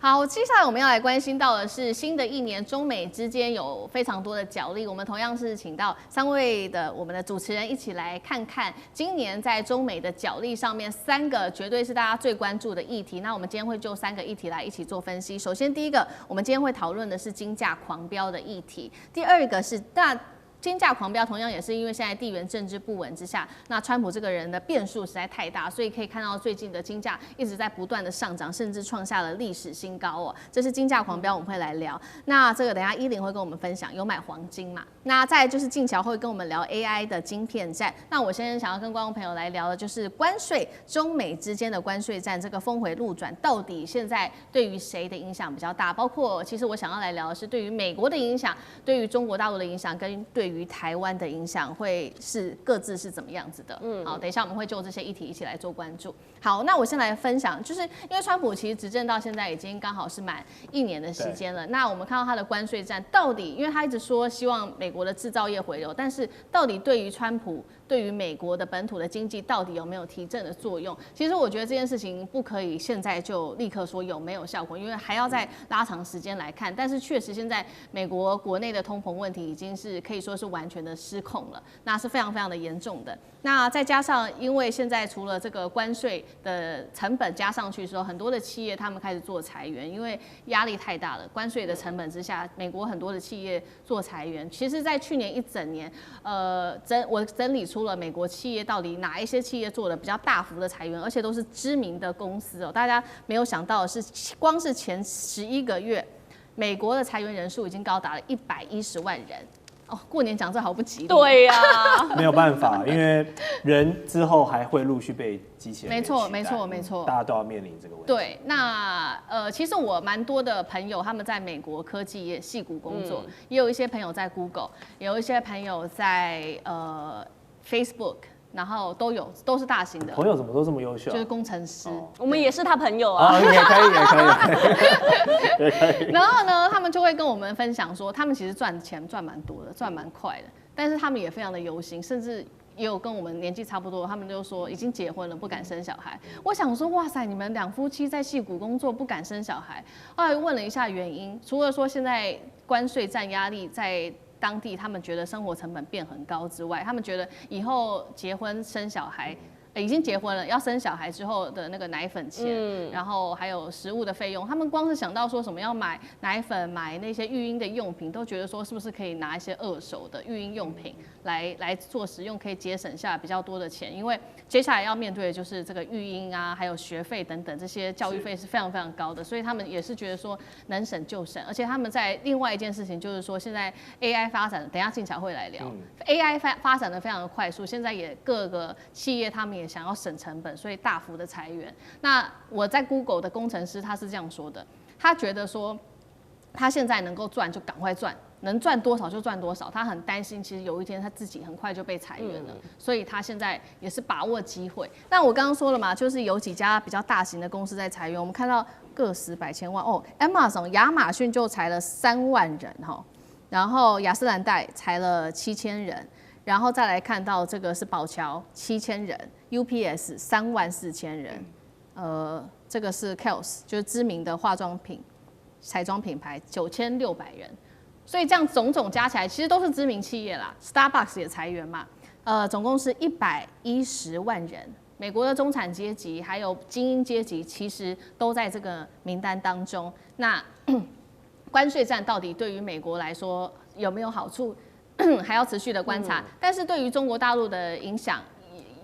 好，接下来我们要来关心到的是新的一年，中美之间有非常多的角力。我们同样是请到3位的我们的主持人一起来看看今年在中美的角力上面3个绝对是大家最关注的议题。那我们今天会就3个议题来一起做分析。首先，第一个，我们今天会讨论的是金价狂飙的议题；第二个是金价狂飙，同样也是因为现在地缘政治不稳之下，那川普这个人的变数实在太大，所以可以看到最近的金价一直在不断的上涨，甚至创下了历史新高哦。这是金价狂飙，我们会来聊。那这个等一下10会跟我们分享，有买黄金嘛？那再来就是静乔会跟我们聊 AI 的晶片战。那我先想要跟观众朋友来聊的就是关税，中美之间的关税战，这个峰回路转，到底现在对于谁的影响比较大？包括其实我想要来聊的是对于美国的影响，对于中国大陆的影响，跟对于台湾的影响会是各自是怎么样子的？好，等一下我们会就这些议题一起来做关注。好，那我先来分享，就是因为川普其实执政到现在已经刚好是满1年的时间了。那我们看到他的关税战到底，因为他一直说希望美国的制造业回流，但是到底对于川普，对于美国的本土的经济到底有没有提振的作用？其实我觉得这件事情不可以现在就立刻说有没有效果，因为还要再拉长时间来看。但是确实现在美国国内的通膨问题已经是可以说是完全的失控了，那是非常非常的严重的。那再加上因为现在除了这个关税的成本加上去的时候，很多的企业他们开始做裁员，因为压力太大了。关税的成本之下，美国很多的企业做裁员。其实，在去年1整年，我整理出了美国企业到底哪一些企业做了比较大幅的裁员，而且都是知名的公司哦。大家没有想到的是，光是前11个月，美国的裁员人数已经高达了110万人。哦，过年讲这好不吉利。对呀、没有办法，因为人之后还会陆续被机器人没错，没错，没错，大家都要面临这个问题。对，那其实我蛮多的朋友，他们在美国科技业矽谷工作，也有一些朋友在 Google， 也有一些朋友在Facebook。然后都是大型的。朋友怎么都这么优秀、啊？就是工程师，我们也是他朋友啊。也可以，也可以。然后呢，他们就会跟我们分享说，他们其实赚钱赚蛮多的，赚蛮快的，但是他们也非常的忧心，甚至也有跟我们年纪差不多，他们就说已经结婚了，不敢生小孩。我想说，哇塞，你们2夫妻在矽谷工作，不敢生小孩。后来问了一下原因，除了说现在关税战压力在当地他们觉得生活成本变很高之外，他们觉得以后结婚生小孩，已经结婚了，要生小孩之后的那个奶粉钱，然后还有食物的费用，他们光是想到说什么要买奶粉、买那些育婴的用品，都觉得说是不是可以拿一些2手的育婴用品来做使用，可以节省下比较多的钱，因为接下来要面对的就是这个育婴啊，还有学费等等这些教育费是非常非常高的，所以他们也是觉得说能省就省，而且他们在另外一件事情就是说，现在 AI 发展，等一下静乔会来聊，AI 发展的非常的快速，现在也各个企业他们也想要省成本，所以大幅的裁员。那我在 Google 的工程师他是这样说的，他觉得说他现在能够赚就赶快赚。能赚多少就赚多少，他很担心，其实有一天他自己很快就被裁员了，所以他现在也是把握机会。但我刚刚说了嘛，就是有几家比较大型的公司在裁员，我们看到个十百千万哦 ，Amazon 亚马逊就裁了3万人哈，然后雅诗兰黛裁了7000人，然后再来看到这个是宝乔7000人 ，UPS 34000人，这个是 Kiehl's 就是知名的化妆品彩妆品牌9600人。所以这样种种加起来，其实都是知名企业啦。Starbucks 也裁员嘛，总共是110万人。美国的中产阶级还有精英阶级，其实都在这个名单当中。那关税战到底对于美国来说有没有好处，还要持续的观察。但是对于中国大陆的影响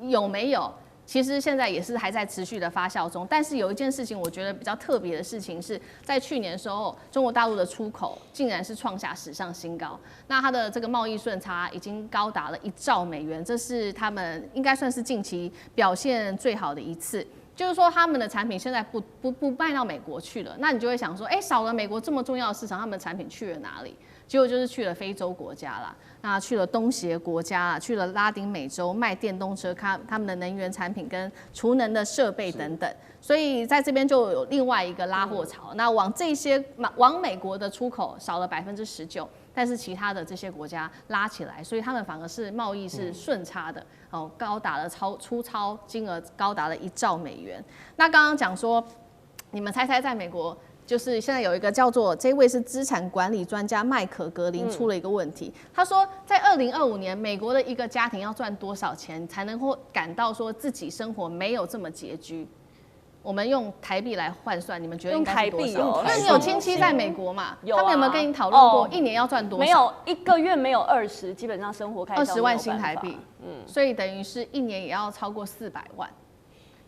有没有？其实现在也是还在持续的发酵中，但是有一件事情我觉得比较特别的事情是在去年的时候，中国大陆的出口竟然是创下史上新高，那它的这个贸易顺差已经高达了1兆美元，这是他们应该算是近期表现最好的一次。就是说，他们的产品现在不卖到美国去了，那你就会想说，少了美国这么重要的市场，他们的产品去了哪里？结果就是去了非洲国家啦，那去了东协国家啦，去了拉丁美洲卖电动车，他们的能源产品跟储能的设备等等，所以在这边就有另外一个拉货潮。那往美国的出口少了19%，但是其他的这些国家拉起来，所以他们反而是贸易是顺差的，高达了出超金额高达了1兆美元。那刚刚讲说，你们猜猜在美国就是现在有一个叫做这位是资产管理专家麦可格林出了一个问题，他说在2025年，美国的一个家庭要赚多少钱才能够感到说自己生活没有这么拮据？我们用台币来换算，你们觉得应该是多少？因为你有亲戚在美国嘛，他们有没有跟你讨论过一年要赚多少？没有，一个月没有20，基本上生活开销20万新台币，所以等于是一年也要超过400万。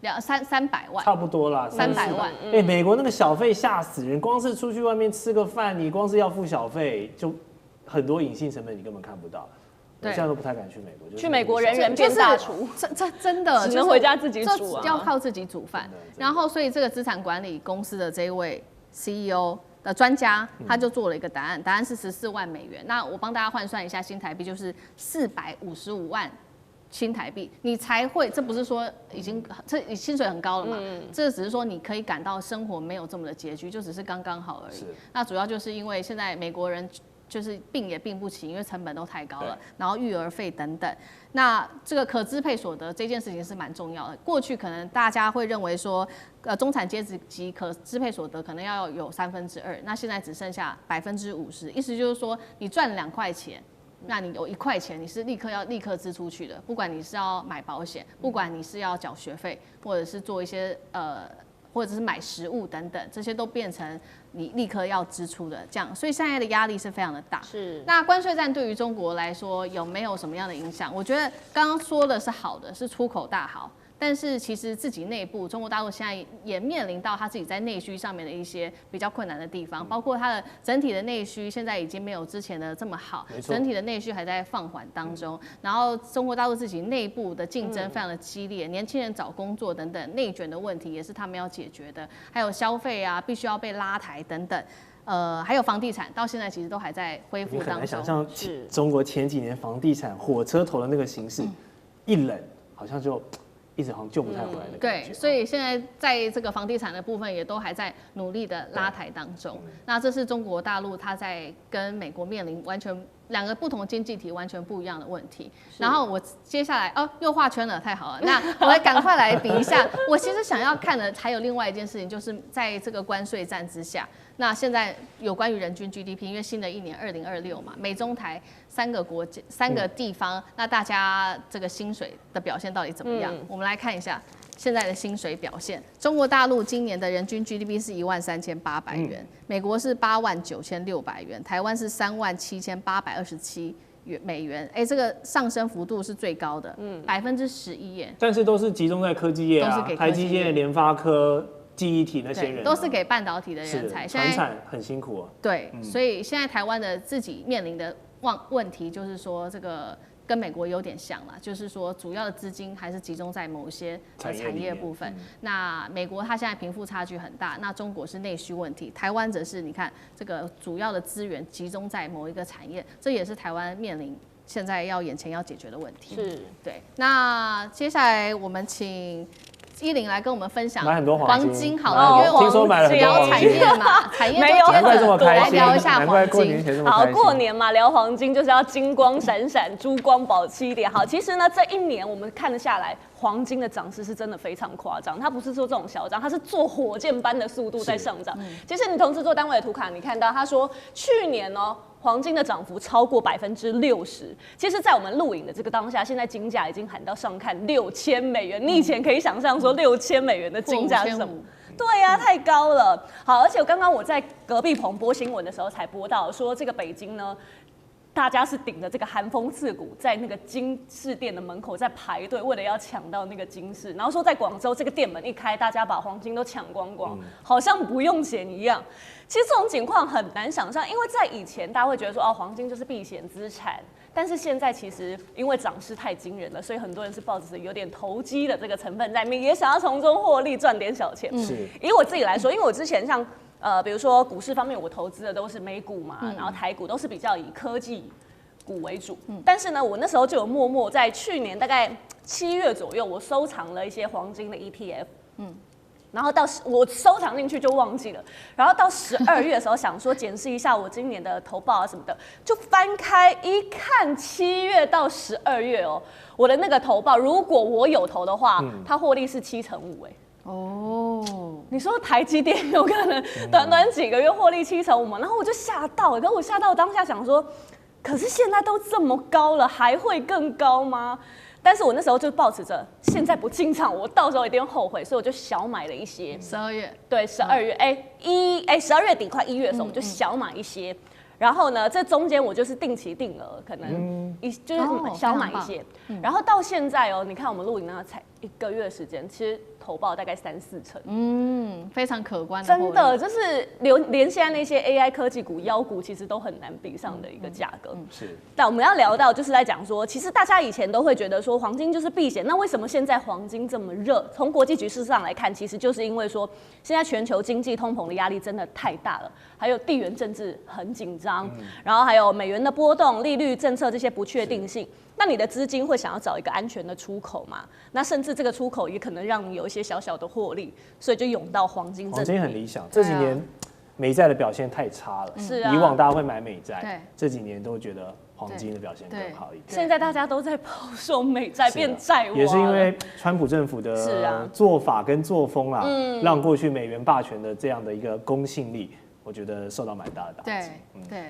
300万，差不多啦，300万。美国那个小费吓死人，光是出去外面吃个饭，你光是要付小费，就很多隐性成本你根本看不到。我现在都不太敢去美国，去美国人人变大厨，这真的只能回家自己煮啊，要靠自己煮饭。然后，所以这个资产管理公司的这一位 CEO 的专家，他就做了一个答案，答案是14万美元。那我帮大家换算一下新台币，就是455万。新台币，你才会，这不是说已经薪水很高了嘛？这只是说你可以感到生活没有这么的拮据，就只是刚刚好而已。那主要就是因为现在美国人就是病也病不起，因为成本都太高了，然后育儿费等等。那这个可支配所得这件事情是蛮重要的。过去可能大家会认为说，中产阶级可支配所得可能要有2/3，那现在只剩下50%，意思就是说你赚2块钱。那你有1块钱，你是立刻支出去的，不管你是要买保险，不管你是要缴学费，或者是做一些或者是买食物等等，这些都变成你立刻要支出的这样，所以现在的压力是非常的大。是。那关税战对于中国来说有没有什么样的影响？我觉得刚刚说的是好的，是出口大好。但是其实自己内部，中国大陆现在也面临到他自己在内需上面的一些比较困难的地方，包括它的整体的内需现在已经没有之前的这么好，整体的内需还在放缓当中。然后中国大陆自己内部的竞争非常的激烈，年轻人找工作等等内卷的问题也是他们要解决的，还有消费啊必须要被拉抬等等。还有房地产到现在其实都还在恢复当中。你很难想象中国前几年房地产火车头的那个形势，一冷好像就。一直好像救不太回来的感觉。对，所以现在在这个房地产的部分也都还在努力的拉抬当中。那这是中国大陆它在跟美国面临完全2个不同经济体完全不一样的问题。然后我接下来又画圈了，太好了。那我来赶快来比一下。我其实想要看的还有另外一件事情，就是在这个关税战之下，那现在有关于人均 GDP， 因为新的一年2026嘛，美中台3个地方，那大家这个薪水的表现到底怎么样？我们来看一下现在的薪水表现。中国大陆今年的人均 GDP 是13800元，美国是89600元，台湾是37827美元，这个上升幅度是最高的，11%耶。但是都是集中在科技业啊，台积电、联发科。记忆体那些人都是给半导体的人才，传产很辛苦啊。对，所以现在台湾的自己面临的问题就是说，这个跟美国有点像啦，就是说主要的资金还是集中在某些产业部分。那美国它现在贫富差距很大，那中国是内需问题，台湾则是你看这个主要的资源集中在某一个产业，这也是台湾面临现在眼前要解决的问题。是，对。那接下来我们请10来跟我们分享买很多黄金好了，因为听说买了很多聊产业嘛，产业就难怪这么开心，来聊一下黄金。好，过年嘛，聊黄金就是要金光闪闪、珠光宝气一点。好，其实呢，这一年我们看得下来，黄金的涨势是真的非常夸张，它不是说这种小涨，它是坐火箭般的速度在上涨。其实你从制作单位的图卡，你看到他说去年黄金的涨幅超过60%。其实，在我们录影的这个当下，现在金价已经喊到上看6000美元。你以前可以想象说6000美元的金价是什么？对呀，太高了。好，而且刚刚我在隔壁棚播新闻的时候才播到说，这个北京呢，大家是顶着这个寒风刺骨，在那个金饰店的门口在排队，为了要抢到那个金饰。然后说在广州这个店门一开，大家把黄金都抢光光，好像不用钱一样。其实这种情况很难想象，因为在以前大家会觉得说黄金就是避险资产，但是现在其实因为涨势太惊人了，所以很多人是抱着有点投机的这个成分在面，也想要从中获利赚点小钱。以我自己来说，因为我之前像比如说股市方面，我投资的都是美股嘛，然后台股都是比较以科技股为主。但是呢，我那时候就有默默在去年大概7月左右，我收藏了一些黄金的 ETF。然后到我收藏进去就忘记了，然后到12月的时候想说检视一下我今年的投报啊什么的，就翻开一看，7月到12月我的那个投报，如果我有投的话，它获利是7.5%。哦，你说台积电有可能短短几个月获利7.5%嘛？然后我就吓到，然后我吓到当下想说，可是现在都这么高了，还会更高吗？但是我那时候就抱持着，现在不进场，我到时候一定会后悔，所以我就小买了一些。12月，对，12月，12月底快1月的时候，我就小买一些。然后呢，这中间我就是定期定额，可能就是小买一些。然后到现在哦，你看我们录影呢才1个月的时间，其实投报大概3、4成，非常可观的。真的就是连现在那些 AI 科技股、妖股，其实都很难比上的一个价格。是。但我们要聊到就是在讲说，其实大家以前都会觉得说黄金就是避险，那为什么现在黄金这么热？从国际局势上来看，其实就是因为说现在全球经济通膨的压力真的太大了，还有地缘政治很紧张，然后还有美元的波动、利率政策这些不确定性。那你的资金会想要找一个安全的出口嘛？那甚至这个出口也可能让你有一些小小的获利，所以就涌到黄金这里。黄金很理想，这几年美债的表现太差了。是啊，以往大家会买美债，对，这几年都觉得黄金的表现更好一点。现在大家都在抛售美债变债王，也是因为川普政府的做法跟作风啦，让过去美元霸权的这样的一个公信力，我觉得受到蛮大的打击。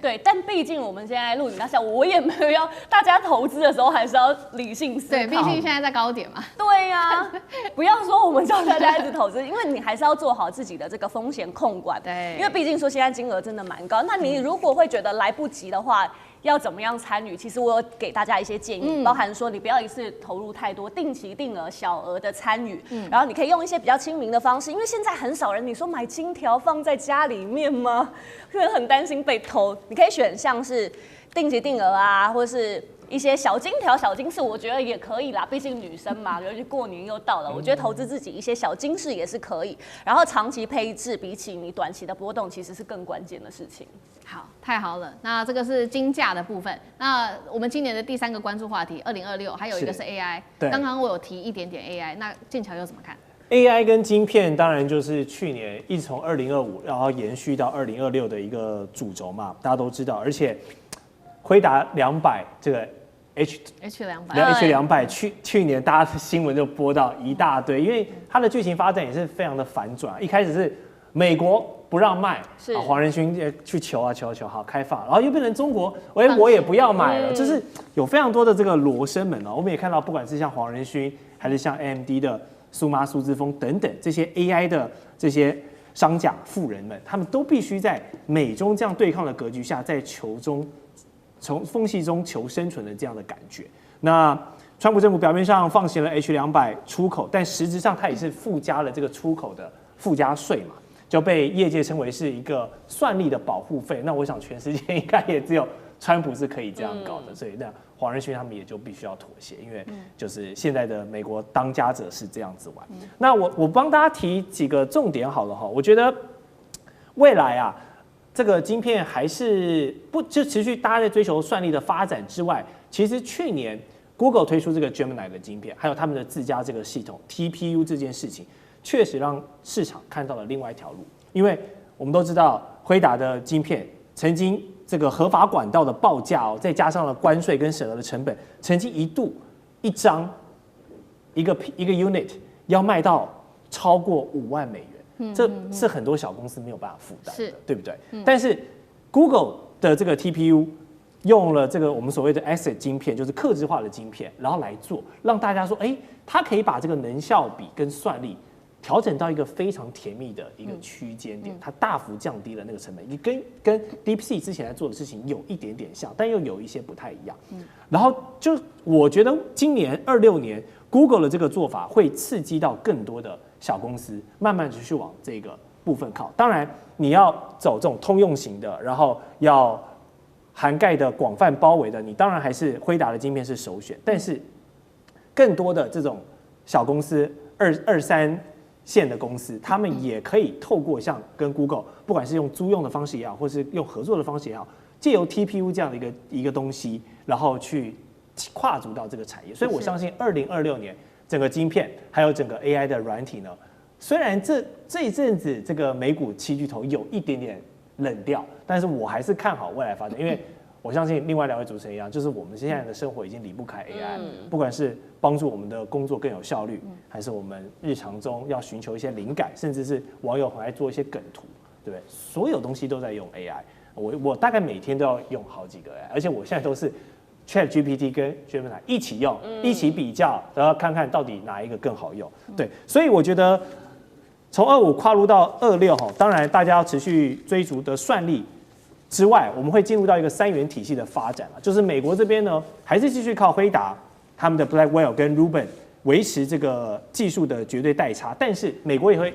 对，但毕竟我们现在录影当下，我也没有要大家投资的时候还是要理性思考。对，毕竟现在在高点嘛。对呀，不要说我们叫大家一直投资，因为你还是要做好自己的这个风险控管。对，因为毕竟说现在金额真的蛮高，那你如果会觉得来不及的话，要怎么样参与？其实我有给大家一些建议，包含说你不要一次投入太多，定期定额小额的参与，然后你可以用一些比较亲民的方式，因为现在很少人，你说买金条放在家里面吗？可能很担心被偷。你可以选像是定期定额啊，或是一些小金条、小金饰，我觉得也可以啦。毕竟女生嘛，尤其过年又到了，我觉得投资自己一些小金饰也是可以。然后长期配置，比起你短期的波动，其实是更关键的事情。好，太好了。那这个是金价的部分。那我们今年的第3个关注话题，2026，还有一个是 AI。刚刚我有提一点点 AI， 那剑桥又怎么看？AI 跟晶片当然就是去年一直从2025然后延续到2026的一个主轴嘛，大家都知道。而且辉达200这个 H200 去年大家的新闻就播到一大堆，因为它的剧情发展也是非常的反转。一开始是美国不让卖，黄仁勋去求啊求，好开放，然后又变成中国，我也不要买了，就是有非常多的这个罗生门哦。我们也看到，不管是像黄仁勋，还是像 AMD 的苏之峰等等这些 AI 的这些商贾富人们，他们都必须在美中这样对抗的格局下，在从缝隙中求生存的这样的感觉。那川普政府表面上放行了 H200出口，但实质上它也是附加了这个出口的附加税嘛，就被业界称为是一个算力的保护费。那我想全世界应该也只有川普是可以这样搞的，所以那黄仁勋他们也就必须要妥协，因为就是现在的美国当家者是这样子玩。那我帮大家提几个重点好了哈，我觉得未来啊，这个晶片还是就持续大家在追求算力的发展之外，其实去年 Google 推出这个 Gemini 的晶片，还有他们的自家这个系统 TPU 这件事情，确实让市场看到了另外一条路。因为我们都知道辉达的晶片曾经这个合法管道的报价哦，再加上了关税跟审核的成本，曾经一度一张一个 unit 要卖到超过5万美元，这是很多小公司没有办法负担的，对不对？但是 Google 的这个 TPU 用了这个我们所谓的 ASIC 晶片，就是客制化的晶片，然后来做，让大家说，它可以把这个能效比跟算力调整到一个非常甜蜜的一个区间点，它大幅降低了那个成本，也跟 DeepSeek 之前在做的事情有一点点像，但又有一些不太一样。然后就我觉得今年26年 Google 的这个做法会刺激到更多的小公司，慢慢去往这个部分靠。当然你要走这种通用型的，然后要涵盖的广泛包围的，你当然还是辉达的晶片是首选，但是更多的这种小公司2、3线的公司，他们也可以透过像跟 Google， 不管是用租用的方式也好，或是用合作的方式也好，借由 TPU 这样的一个东西，然后去跨足到这个产业。所以我相信2026年整个晶片还有整个 AI 的软体呢，虽然这一阵子这个美股7巨头有一点点冷掉，但是我还是看好未来发展，因为我相信另外2位主持人一样，就是我们现在的生活已经离不开 AI，不管是帮助我们的工作更有效率，还是我们日常中要寻求一些灵感，甚至是网友很爱做一些梗图，对不对？所有东西都在用 AI， 我大概每天都要用好几个 AI， 而且我现在都是 ChatGPT 跟 Gemini 一起用，一起比较，然后看看到底哪一个更好用。对，所以我觉得从25跨入到26哈，当然大家要持续追逐的算力之外，我们会进入到一个3元体系的发展了，就是美国这边呢，还是继续靠辉达他们的 Blackwell 跟 Rubin 维持这个技术的绝对代差，但是美国也会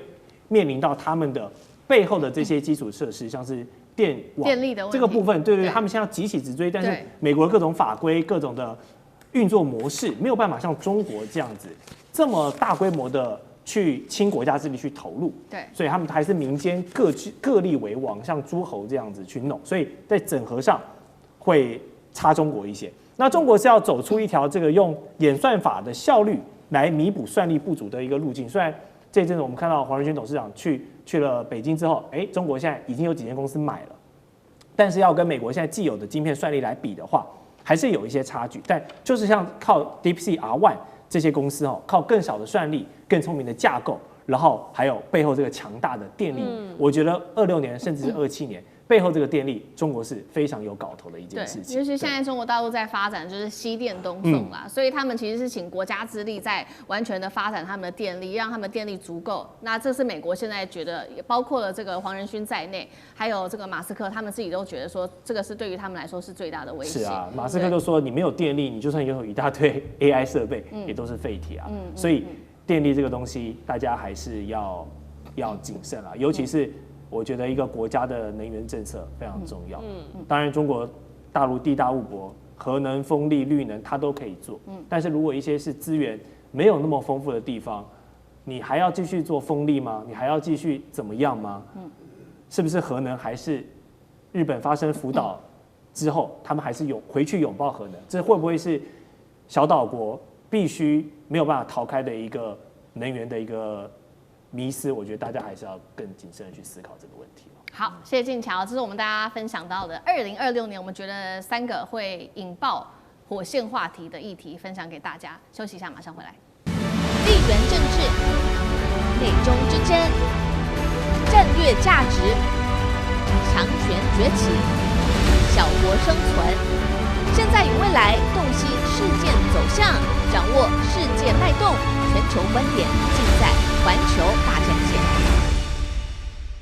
面临到他们的背后的这些基础设施，像是电力的问题这个部分，对，他们现在要急起直追，但是美国的各种法规、各种的运作模式没有办法像中国这样子这么大规模的去倾国家之力去投入，对，所以他们还是民间各立为王，像诸侯这样子去弄，所以在整合上会差中国一些。那中国是要走出一条这个用演算法的效率来弥补算力不足的一个路径。虽然这一阵子我们看到黄仁勋董事长去了北京之后，中国现在已经有几间公司买了，但是要跟美国现在既有的晶片算力来比的话，还是有一些差距。但就是像靠 DeepSeek R1这些公司靠更少的算力、更聪明的架构，然后还有背后这个强大的电力，我觉得26年甚至是27年。背后这个电力，中国是非常有搞头的一件事情。尤其现在中国大陆在发展就是西电东送啦，所以他们其实是请国家之力在完全的发展他们的电力，让他们电力足够。那这是美国现在觉得，也包括了这个黄仁勋在内，还有这个马斯克，他们自己都觉得说，这个是对于他们来说是最大的威胁。是啊，马斯克就说，你没有电力，你就算拥有一大堆 AI 设备，也都是废铁啊。所以电力这个东西，大家还是要谨慎啊，尤其是。我觉得一个国家的能源政策非常重要。当然中国大陆地大物博，核能、风力、绿能它都可以做。但是如果一些是资源没有那么丰富的地方，你还要继续做风力吗？你还要继续怎么样吗？是不是核能还是日本发生福岛之后，他们还是回去拥抱核能？这会不会是小岛国必须没有办法逃开的一个能源的一个？迷思，我觉得大家还是要更谨慎的去思考这个问题。好，谢谢静乔，这是我们大家分享到的2026年，我们觉得3个会引爆火线话题的议题，分享给大家。休息一下，马上回来。地缘政治、美中之争、战略价值、强权崛起、小国生存，现在与未来洞悉事件走向，掌握世界脉动，全球观点尽在环球大战。